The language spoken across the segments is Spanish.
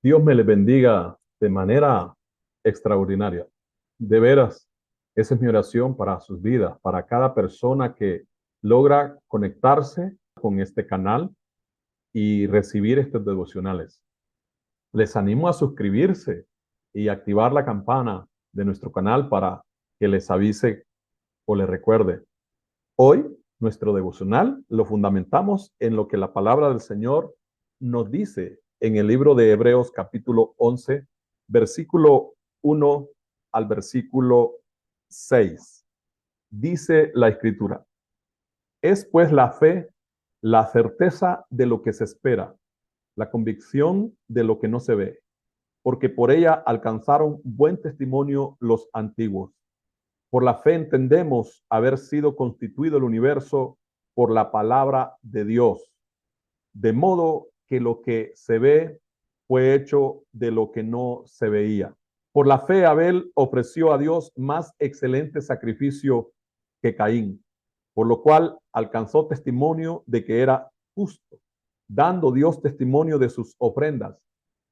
Dios me les bendiga de manera extraordinaria. De veras, esa es mi oración para sus vidas, para cada persona que logra conectarse con este canal y recibir estos devocionales. Les animo a suscribirse y activar la campana de nuestro canal para que les avise o les recuerde. Hoy, nuestro devocional lo fundamentamos en lo que la palabra del Señor nos dice en el libro de Hebreos capítulo 11, versículo 1 al versículo 6. Dice la Escritura: es pues la fe, la certeza de lo que se espera, la convicción de lo que no se ve, porque por ella alcanzaron buen testimonio los antiguos. Por la fe entendemos haber sido constituido el universo por la palabra de Dios, de modo que lo que se ve fue hecho de lo que no se veía. Por la fe Abel ofreció a Dios más excelente sacrificio que Caín, por lo cual alcanzó testimonio de que era justo, dando Dios testimonio de sus ofrendas,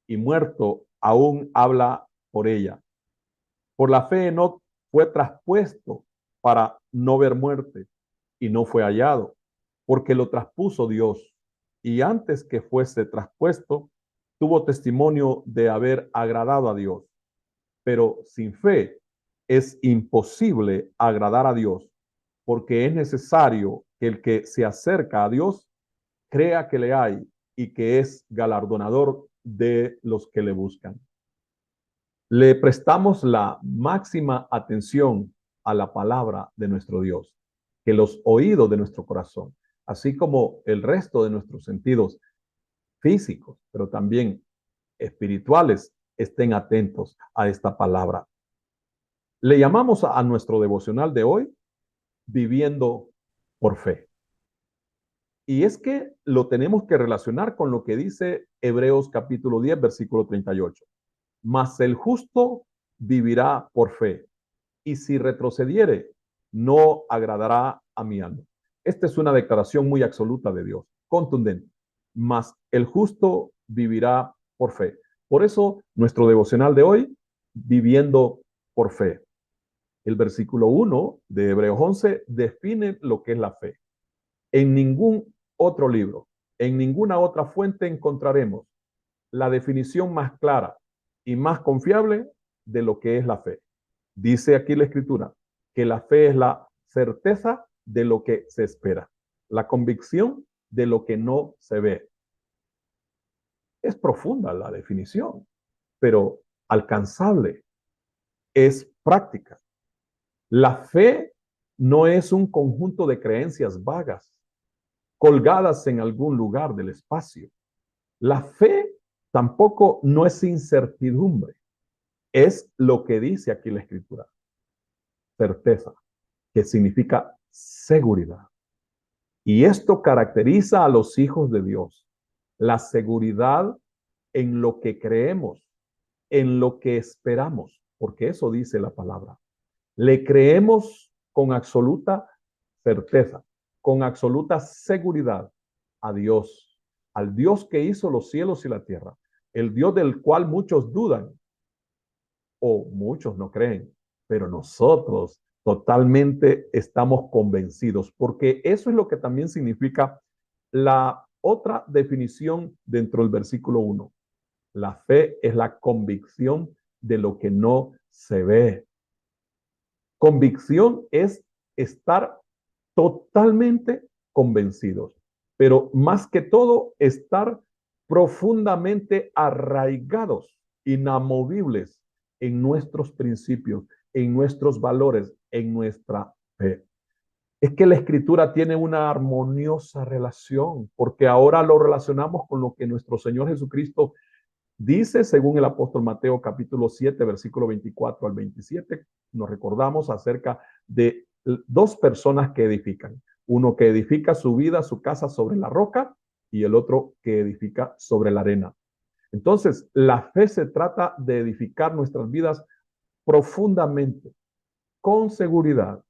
y muerto aún habla por ella. Por la fe Enoc fue traspuesto para no ver muerte, y no fue hallado, porque lo traspuso Dios. Y antes que fuese traspuesto, tuvo testimonio de haber agradado a Dios. Pero sin fe es imposible agradar a Dios, porque es necesario que el que se acerca a Dios crea que le hay y que es galardonador de los que le buscan. Le prestamos la máxima atención a la palabra de nuestro Dios, que los oídos de nuestro corazón, así como el resto de nuestros sentidos físicos, pero también espirituales, estén atentos a esta palabra. Le llamamos a nuestro devocional de hoy viviendo por fe. Y es que lo tenemos que relacionar con lo que dice Hebreos capítulo 10, versículo 38. Mas el justo vivirá por fe, y si retrocediere, no agradará a mi alma. Esta es una declaración muy absoluta de Dios, contundente. Mas el justo vivirá por fe. Por eso, nuestro devocional de hoy, viviendo por fe. El versículo 1 de Hebreos 11 define lo que es la fe. En ningún otro libro, en ninguna otra fuente encontraremos la definición más clara y más confiable de lo que es la fe. Dice aquí la Escritura que la fe es la certeza de lo que se espera, la convicción de lo que no se ve. Es profunda la definición, pero alcanzable, es práctica. La fe no es un conjunto de creencias vagas, colgadas en algún lugar del espacio. La fe tampoco no es incertidumbre, es lo que dice aquí la Escritura: certeza, que significa seguridad. Y esto caracteriza a los hijos de Dios, la seguridad en lo que creemos, en lo que esperamos, porque eso dice la palabra. Le creemos con absoluta certeza, con absoluta seguridad a Dios, al Dios que hizo los cielos y la tierra, el Dios del cual muchos dudan o muchos no creen, pero nosotros totalmente estamos convencidos, porque eso es lo que también significa la otra definición dentro del versículo 1. La fe es la convicción de lo que no se ve. Convicción es estar totalmente convencidos, pero más que todo estar profundamente arraigados, inamovibles en nuestros principios, en nuestros valores, en nuestra fe. Es que la escritura tiene una armoniosa relación, porque ahora lo relacionamos con lo que nuestro Señor Jesucristo dice según el apóstol Mateo capítulo 7, versículo 24 al 27. Nos recordamos acerca de dos personas que edifican. Uno que edifica su vida, su casa sobre la roca, y el otro que edifica sobre la arena. Entonces, la fe se trata de edificar nuestras vidas profundamente, con seguridad,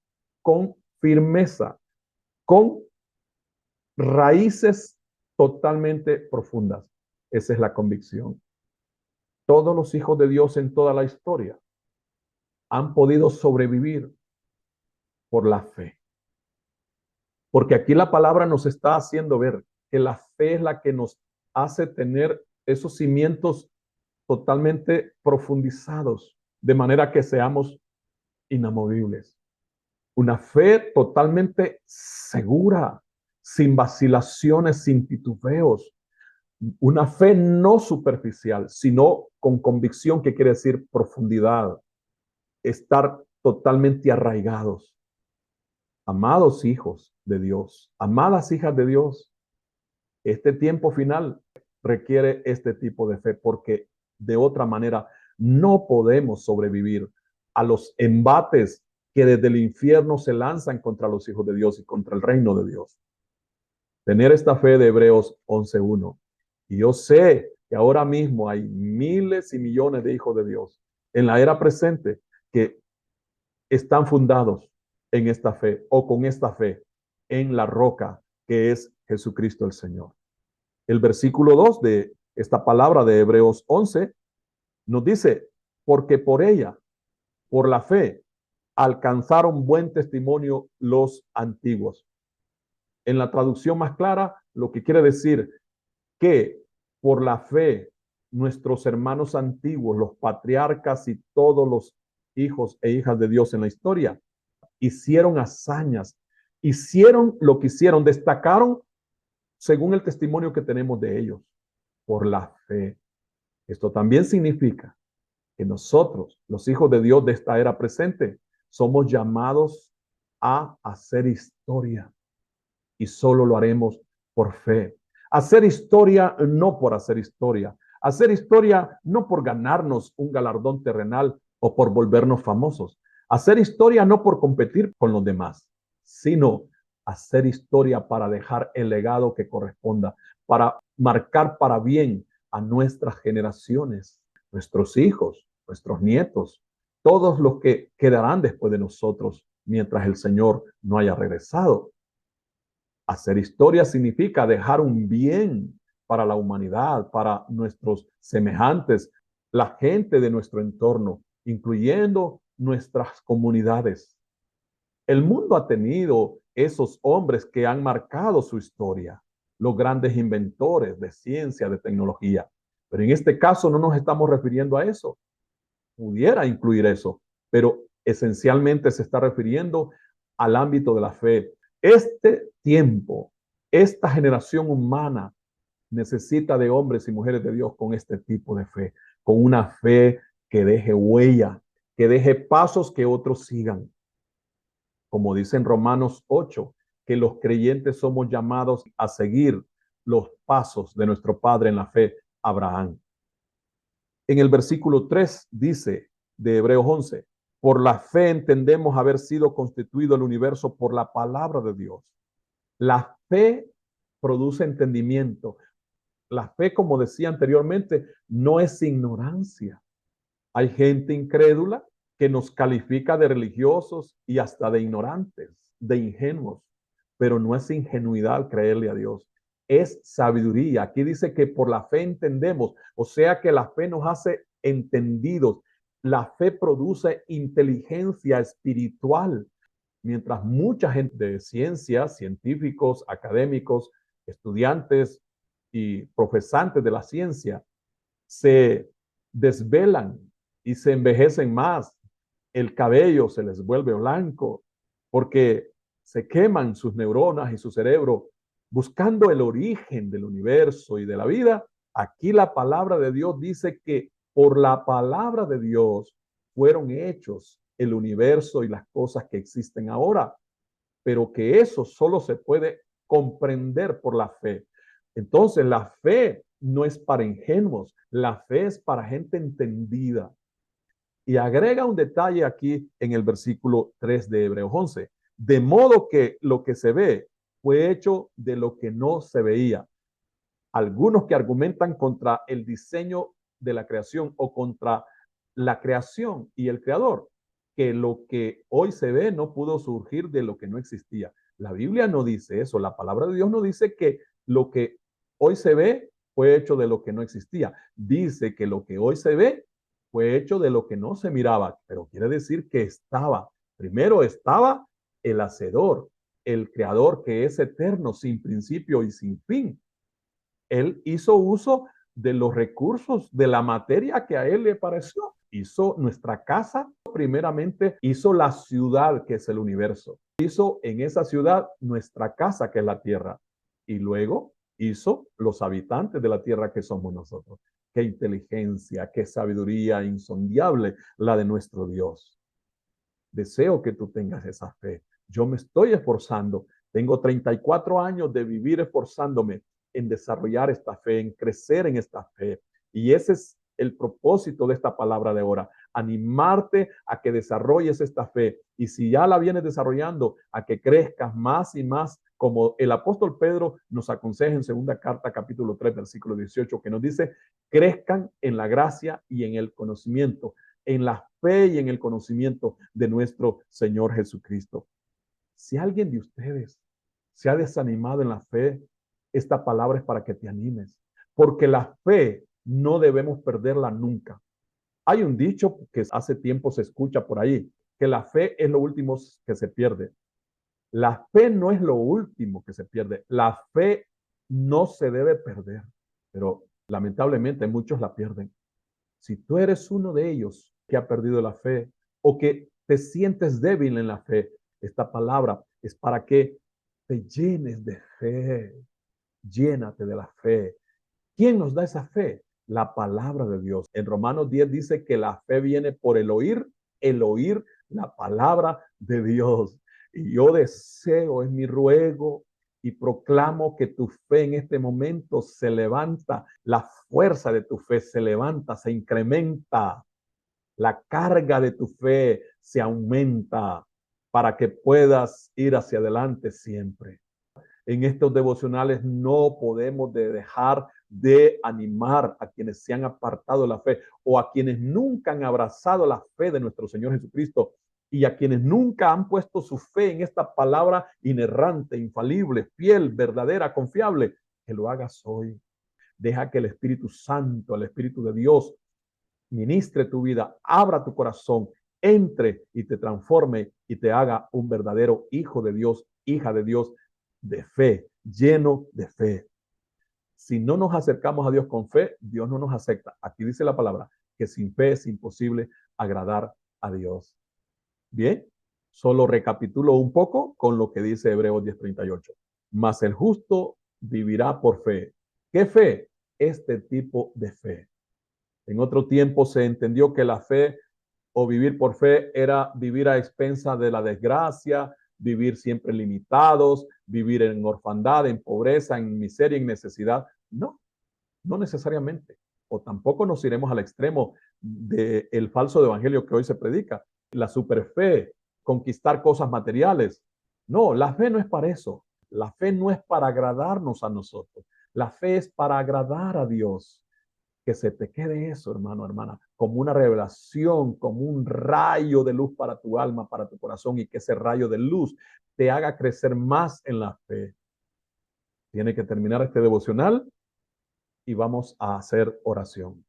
con firmeza, con raíces totalmente profundas. Esa es la convicción. Todos los hijos de Dios en toda la historia han podido sobrevivir por la fe. Porque aquí la palabra nos está haciendo ver que la fe es la que nos hace tener esos cimientos totalmente profundizados, de manera que seamos inamovibles. Una fe totalmente segura, sin vacilaciones, sin titubeos. Una fe no superficial, sino con convicción, que quiere decir profundidad, estar totalmente arraigados. Amados hijos de Dios, amadas hijas de Dios, este tiempo final requiere este tipo de fe, porque de otra manera no podemos sobrevivir a los embates que desde el infierno se lanzan contra los hijos de Dios y contra el reino de Dios. Tener esta fe de Hebreos 11:1. Y yo sé que ahora mismo hay miles y millones de hijos de Dios en la era presente que están fundados en esta fe o con esta fe en la roca que es Jesucristo el Señor. El versículo 2 de esta palabra de Hebreos 11 nos dice, porque por ella, por la fe, alcanzaron buen testimonio los antiguos. En la traducción más clara, lo que quiere decir que por la fe, nuestros hermanos antiguos, los patriarcas y todos los hijos e hijas de Dios en la historia, hicieron hazañas, hicieron lo que hicieron, destacaron según el testimonio que tenemos de ellos, por la fe. Esto también significa que nosotros, los hijos de Dios de esta era presente, somos llamados a hacer historia y solo lo haremos por fe. Hacer historia no por hacer historia. Hacer historia no por ganarnos un galardón terrenal o por volvernos famosos. Hacer historia no por competir con los demás, sino hacer historia para dejar el legado que corresponda, para marcar para bien a nuestras generaciones, nuestros hijos, nuestros nietos, todos los que quedarán después de nosotros mientras el Señor no haya regresado. Hacer historia significa dejar un bien para la humanidad, para nuestros semejantes, la gente de nuestro entorno, incluyendo nuestras comunidades. El mundo ha tenido esos hombres que han marcado su historia, los grandes inventores de ciencia, de tecnología. Pero en este caso no nos estamos refiriendo a eso. Pudiera incluir eso, pero esencialmente se está refiriendo al ámbito de la fe. Este tiempo, esta generación humana necesita de hombres y mujeres de Dios con este tipo de fe, con una fe que deje huella, que deje pasos que otros sigan. Como dice en Romanos 8, que los creyentes somos llamados a seguir los pasos de nuestro padre en la fe, Abraham. En el versículo 3 dice de Hebreos 11, por la fe entendemos haber sido constituido el universo por la palabra de Dios. La fe produce entendimiento. La fe, como decía anteriormente, no es ignorancia. Hay gente incrédula que nos califica de religiosos y hasta de ignorantes, de ingenuos, pero no es ingenuidad creerle a Dios, es sabiduría. Aquí dice que por la fe entendemos, o sea que la fe nos hace entendidos. La fe produce inteligencia espiritual, mientras mucha gente de ciencias, científicos, académicos, estudiantes y profesantes de la ciencia se desvelan y se envejecen más, el cabello se les vuelve blanco porque se queman sus neuronas y su cerebro buscando el origen del universo y de la vida. Aquí la palabra de Dios dice que por la palabra de Dios fueron hechos el universo y las cosas que existen ahora, pero que eso solo se puede comprender por la fe. Entonces, la fe no es para ingenuos, la fe es para gente entendida. Y agrega un detalle aquí en el versículo 3 de Hebreos 11, de modo que lo que se ve fue hecho de lo que no se veía. Algunos que argumentan contra el diseño de la creación o contra la creación y el creador, que lo que hoy se ve no pudo surgir de lo que no existía. La Biblia no dice eso, la palabra de Dios no dice que lo que hoy se ve fue hecho de lo que no existía. Dice que lo que hoy se ve fue hecho de lo que no se miraba, pero quiere decir que estaba. Primero estaba el hacedor, el creador que es eterno, sin principio y sin fin. Él hizo uso de los recursos, de la materia que a él le pareció. Hizo nuestra casa, primeramente hizo la ciudad que es el universo. Hizo en esa ciudad nuestra casa que es la tierra. Y luego hizo los habitantes de la tierra que somos nosotros. Qué inteligencia, qué sabiduría insondable la de nuestro Dios. Deseo que tú tengas esa fe. Yo me estoy esforzando. Tengo 34 años de vivir esforzándome en desarrollar esta fe, en crecer en esta fe. Y ese es el propósito de esta palabra de ahora, animarte a que desarrolles esta fe. Y si ya la vienes desarrollando, a que crezcas más y más, como el apóstol Pedro nos aconseja en segunda carta, capítulo 3, versículo 18, que nos dice, crezcan en la gracia y en el conocimiento, en la fe y en el conocimiento de nuestro Señor Jesucristo. Si alguien de ustedes se ha desanimado en la fe, esta palabra es para que te animes, porque la fe no debemos perderla nunca. Hay un dicho que hace tiempo se escucha por ahí, que la fe es lo último que se pierde. La fe no es lo último que se pierde. La fe no se debe perder, pero lamentablemente muchos la pierden. Si tú eres uno de ellos que ha perdido la fe o que te sientes débil en la fe, esta palabra es para que te llenes de fe. Llénate de la fe. ¿Quién nos da esa fe? La palabra de Dios. En Romanos 10 dice que la fe viene por el oír la palabra de Dios. Y yo deseo, es mi ruego y proclamo que tu fe en este momento se levanta, la fuerza de tu fe se levanta, se incrementa, la carga de tu fe se aumenta para que puedas ir hacia adelante siempre. En estos devocionales no podemos dejar de animar a quienes se han apartado de la fe o a quienes nunca han abrazado la fe de nuestro Señor Jesucristo y a quienes nunca han puesto su fe en esta palabra inerrante, infalible, fiel, verdadera, confiable, que lo hagas hoy. Deja que el Espíritu Santo, el Espíritu de Dios, ministre tu vida, abra tu corazón, entre y te transforme y te haga un verdadero hijo de Dios, hija de Dios, de fe, lleno de fe. Si no nos acercamos a Dios con fe, Dios no nos acepta. Aquí dice la palabra que sin fe es imposible agradar a Dios. Bien, solo recapitulo un poco con lo que dice Hebreos 10:38. Mas el justo vivirá por fe. ¿Qué fe? Este tipo de fe. En otro tiempo se entendió que la fe o vivir por fe era vivir a expensas de la desgracia, vivir siempre limitados, vivir en orfandad, en pobreza, en miseria, en necesidad. No, no necesariamente. O tampoco nos iremos al extremo del falso evangelio que hoy se predica, la superfe, conquistar cosas materiales. No, la fe no es para eso. La fe no es para agradarnos a nosotros. La fe es para agradar a Dios. Que se te quede eso, hermano, hermana, como una revelación, como un rayo de luz para tu alma, para tu corazón, y que ese rayo de luz te haga crecer más en la fe. Tiene que terminar este devocional y vamos a hacer oración.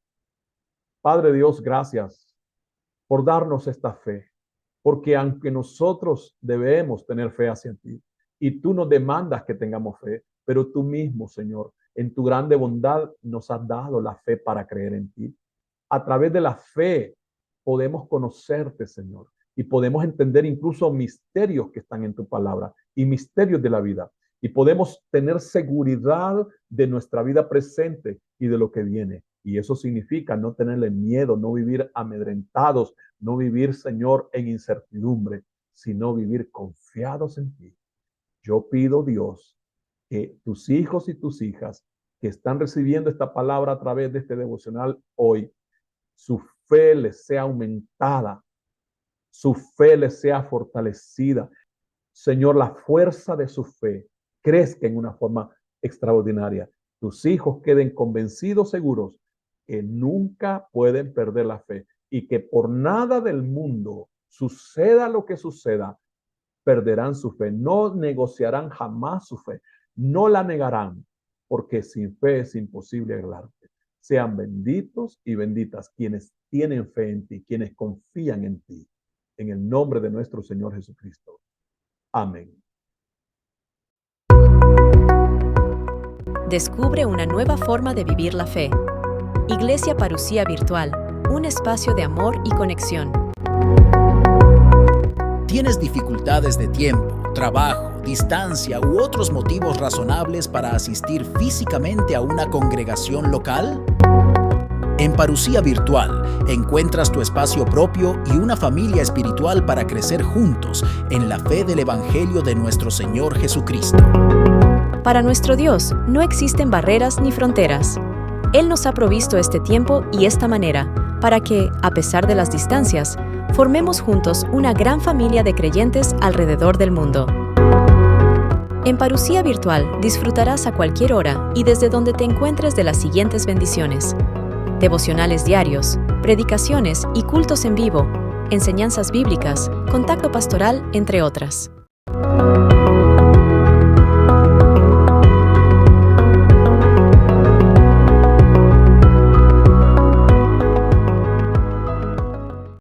Padre Dios, gracias por darnos esta fe, porque aunque nosotros debemos tener fe hacia ti, y tú nos demandas que tengamos fe, pero tú mismo, Señor, en tu grande bondad nos has dado la fe para creer en ti. A través de la fe podemos conocerte, Señor, y podemos entender incluso misterios que están en tu palabra y misterios de la vida. Y podemos tener seguridad de nuestra vida presente y de lo que viene. Y eso significa no tenerle miedo, no vivir amedrentados, no vivir, Señor, en incertidumbre, sino vivir confiados en ti. Yo pido, Dios, que tus hijos y tus hijas que están recibiendo esta palabra a través de este devocional hoy, su fe les sea aumentada, su fe les sea fortalecida. Señor, la fuerza de su fe crezca en una forma extraordinaria. Tus hijos queden convencidos, seguros, que nunca pueden perder la fe y que por nada del mundo, suceda lo que suceda, perderán su fe. No negociarán jamás su fe. No la negarán. porque sin fe es imposible agradarte. Sean benditos y benditas quienes tienen fe en ti, quienes confían en ti. En el nombre de nuestro Señor Jesucristo. Amén. Descubre una nueva forma de vivir la fe. Iglesia Parucía Virtual, un espacio de amor y conexión. ¿Tienes dificultades de tiempo, trabajo, distancia u otros motivos razonables para asistir físicamente a una congregación local? En Parucía Virtual encuentras tu espacio propio y una familia espiritual para crecer juntos en la fe del Evangelio de nuestro Señor Jesucristo. Para nuestro Dios no existen barreras ni fronteras. Él nos ha provisto este tiempo y esta manera para que, a pesar de las distancias, formemos juntos una gran familia de creyentes alrededor del mundo. En Parucía Virtual disfrutarás a cualquier hora y desde donde te encuentres de las siguientes bendiciones: devocionales diarios, predicaciones y cultos en vivo, enseñanzas bíblicas, contacto pastoral, entre otras.